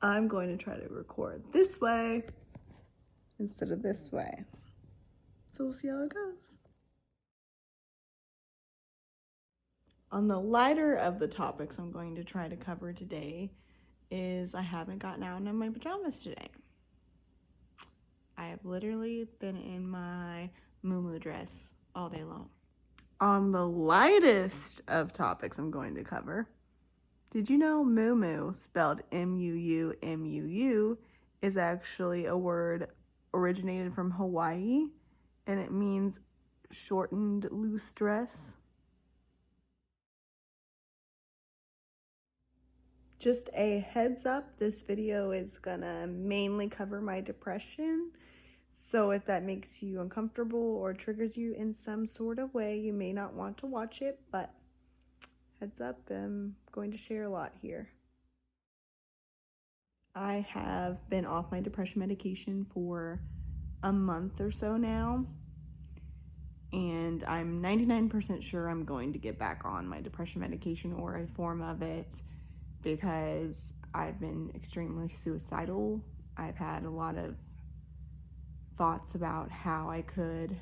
I'm going to try to record this way instead of this way. So we'll see how it goes. On the lighter of the topics I'm going to try to cover today is I haven't gotten out in my pajamas today. I have literally been in my muumuu dress all day long. On the lightest of topics I'm going to cover, did you know muumuu, spelled M-U-U-M-U-U, is actually a word originated from Hawaii, and it means shortened loose dress? Just a heads up, this video is gonna mainly cover my depression. So if that makes you uncomfortable or triggers you in some sort of way, you may not want to watch it, but heads up, I'm going to share a lot here. I have been off my depression medication for a month or so now, and I'm 99% sure I'm going to get back on my depression medication or a form of it because I've been extremely suicidal. I've had a lot of thoughts about how I could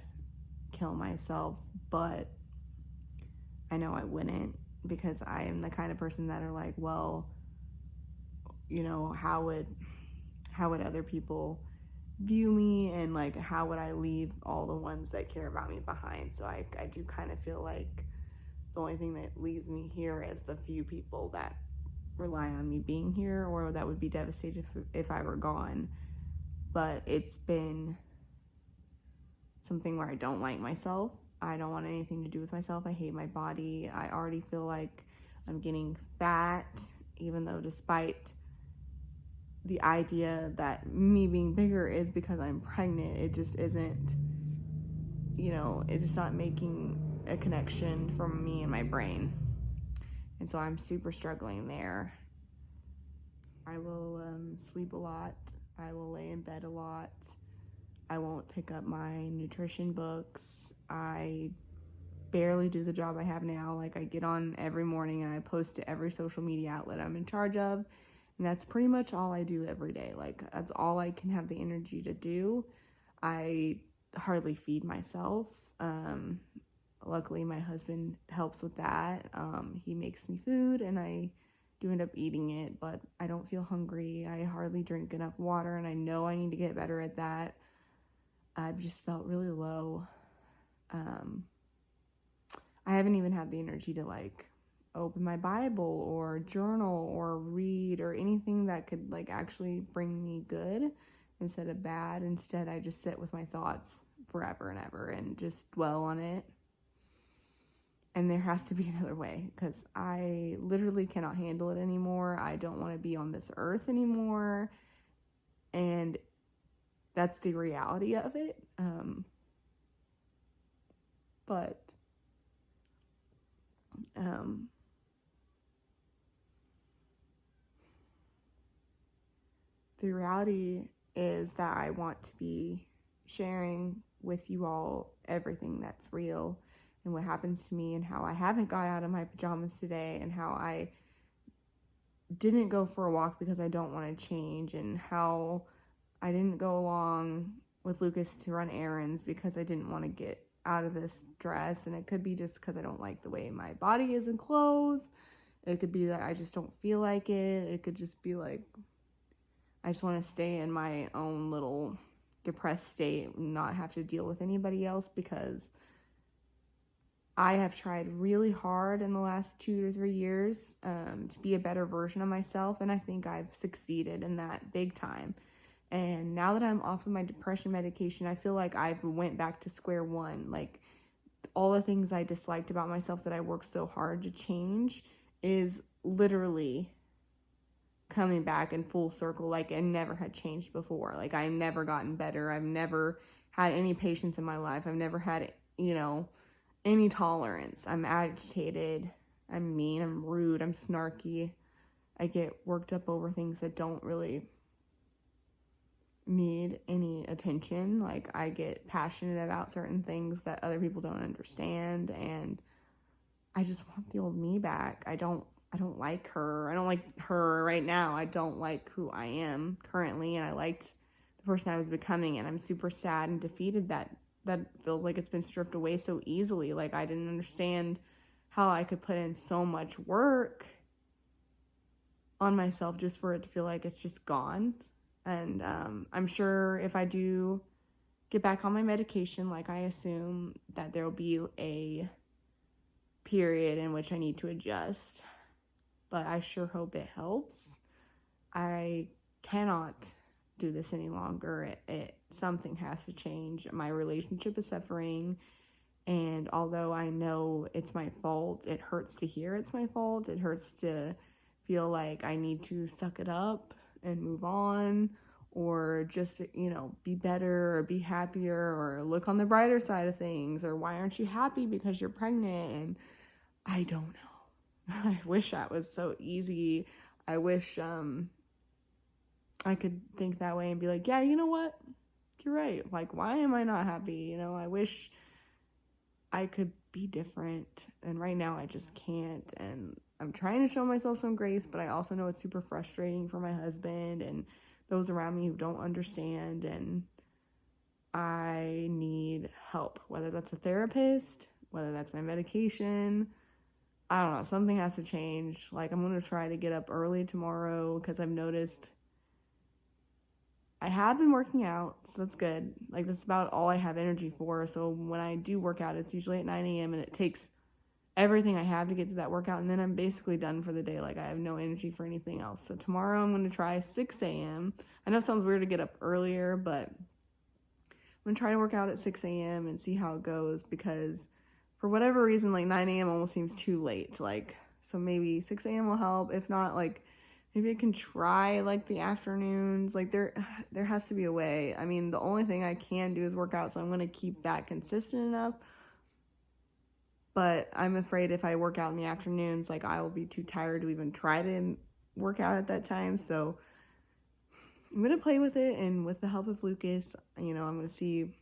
kill myself, but I know I wouldn't because I am the kind of person that are like, well, you know, how would other people view me, and like how would I leave all the ones that care about me behind? So I do kind of feel like the only thing that leaves me here is the few people that rely on me being here, or that would be devastated if I were gone. But it's been something where I don't like myself. I don't want anything to do with myself. I hate my body. I already feel like I'm getting fat, even though despite the idea that me being bigger is because I'm pregnant, it just isn't, you know, it's not making a connection from me and my brain. And so I'm super struggling there. I will sleep a lot. I will lay in bed a lot. I won't pick up my nutrition books. I barely do the job I have now. Like, I get on every morning and I post to every social media outlet I'm in charge of. And that's pretty much all I do every day. Like, that's all I can have the energy to do. I hardly feed myself. Luckily, my husband helps with that. He makes me food and I do end up eating it, but I don't feel hungry. I hardly drink enough water, and I know I need to get better at that. I've just felt really low. I haven't even had the energy to like open my Bible or journal or read or anything that could like actually bring me good instead of bad. Instead, I just sit with my thoughts forever and ever and just dwell on it. And there has to be another way because I literally cannot handle it anymore. I don't want to be on this earth anymore. And that's the reality of it. But the reality is that I want to be sharing with you all everything that's real and what happens to me, and how I haven't got out of my pajamas today, and how I didn't go for a walk because I don't want to change, and how I didn't go along with Lucas to run errands because I didn't want to get out of this dress. And it could be just because I don't like the way my body is in clothes. It could be that I just don't feel like it. It could just be like I just want to stay in my own little depressed state and not have to deal with anybody else, because I have tried really hard in the last 2 to 3 years to be a better version of myself, and I think I've succeeded in that big time. And now that I'm off of my depression medication, I feel like I've went back to square one. Like, all the things I disliked about myself that I worked so hard to change is literally coming back in full circle. Like, I never had changed before. Like, I've never gotten better. I've never had any patience in my life. I've never had, any tolerance. I'm agitated. I'm mean. I'm rude. I'm snarky. I get worked up over things that don't really need any attention. Like, I get passionate about certain things that other people don't understand, and I just want the old me back. I don't don't like her. I don't like her right now. I don't like who I am currently, and I liked the person I was becoming, and I'm super sad and defeated that feels like it's been stripped away so easily. Like, I didn't understand how I could put in so much work on myself just for it to feel like it's just gone. And I'm sure if I do get back on my medication, like I assume, that there will be a period in which I need to adjust. But I sure hope it helps. I cannot do this any longer. Something has to change. My relationship is suffering, and although I know it's my fault, it hurts to hear it's my fault. It hurts to feel like I need to suck it up and move on, or just, be better or be happier or look on the brighter side of things, or why aren't you happy because you're pregnant? And I don't know. I wish that was so easy. I wish I could think that way and be like, yeah, you know what? You're right. Like, why am I not happy? I wish I could be different. And right now I just can't. And I'm trying to show myself some grace, but I also know it's super frustrating for my husband and those around me who don't understand. And I need help, whether that's a therapist, whether that's my medication. I don't know. Something has to change. Like, I'm going to try to get up early tomorrow because I've noticed I have been working out, so that's good. Like, that's about all I have energy for. So when I do work out, it's usually at 9 a.m. and it takes everything I have to get to that workout, and then I'm basically done for the day. Like, I have no energy for anything else. So tomorrow I'm going to try 6 a.m. I know it sounds weird to get up earlier, but I'm going to try to work out at 6 a.m. and see how it goes, because for whatever reason, like, 9 a.m. almost seems too late. Like, so maybe 6 a.m. will help. If not, like, maybe I can try, like, the afternoons. Like, there has to be a way. I mean, the only thing I can do is work out, so I'm going to keep that consistent enough. But I'm afraid if I work out in the afternoons, like, I will be too tired to even try to work out at that time. So I'm going to play with it, and with the help of Lucas, I'm going to see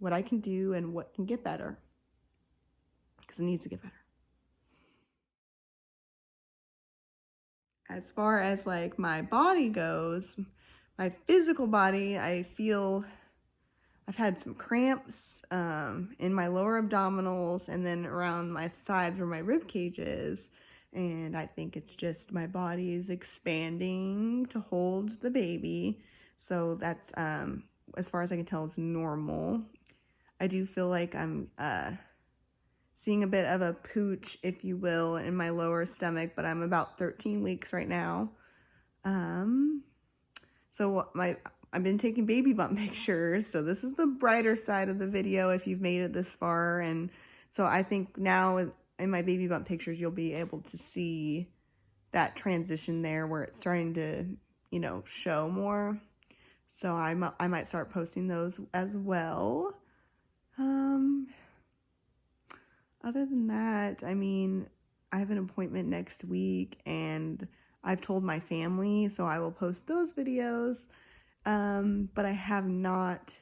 what I can do and what can get better, because it needs to get better. As far as, like, my body goes, my physical body, I feel I've had some cramps in my lower abdominals and then around my sides where my rib cage is. And I think it's just my body is expanding to hold the baby. So that's, as far as I can tell, it's normal. I do feel like I'm seeing a bit of a pooch, if you will, in my lower stomach, but I'm about 13 weeks right now. So I've been taking baby bump pictures, so this is the brighter side of the video if you've made it this far. And so I think now in my baby bump pictures, you'll be able to see that transition there where it's starting to, show more. So I might start posting those as well. Other than that, I mean, I have an appointment next week, and I've told my family, so I will post those videos. But I have not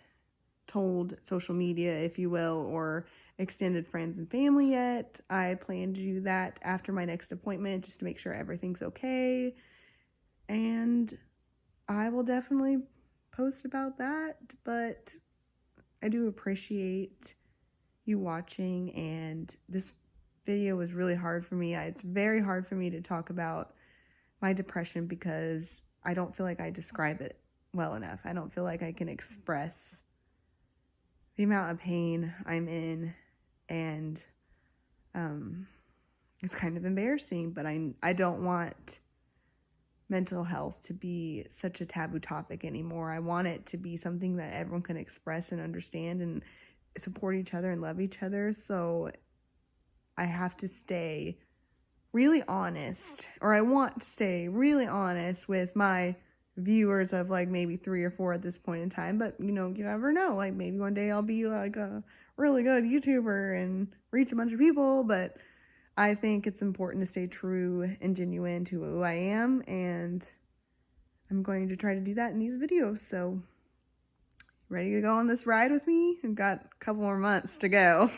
told social media, if you will, or extended friends and family yet. I plan to do that after my next appointment, just to make sure everything's okay. And I will definitely post about that, but I do appreciate you watching, and this video was really hard for me. It's very hard for me to talk about my depression because I don't feel like I describe it well enough. I don't feel like I can express the amount of pain I'm in, and it's kind of embarrassing, but I don't want mental health to be such a taboo topic anymore. I want it to be something that everyone can express and understand and support each other and love each other. So I have to stay really honest, or I want to stay really honest with my viewers of, like, maybe 3 or 4 at this point in time. But you never know, like, maybe one day I'll be like a really good YouTuber and reach a bunch of people. But I think it's important to stay true and genuine to who I am, and I'm going to try to do that in these videos. So ready to go on this ride with me? I've got a couple more months to go.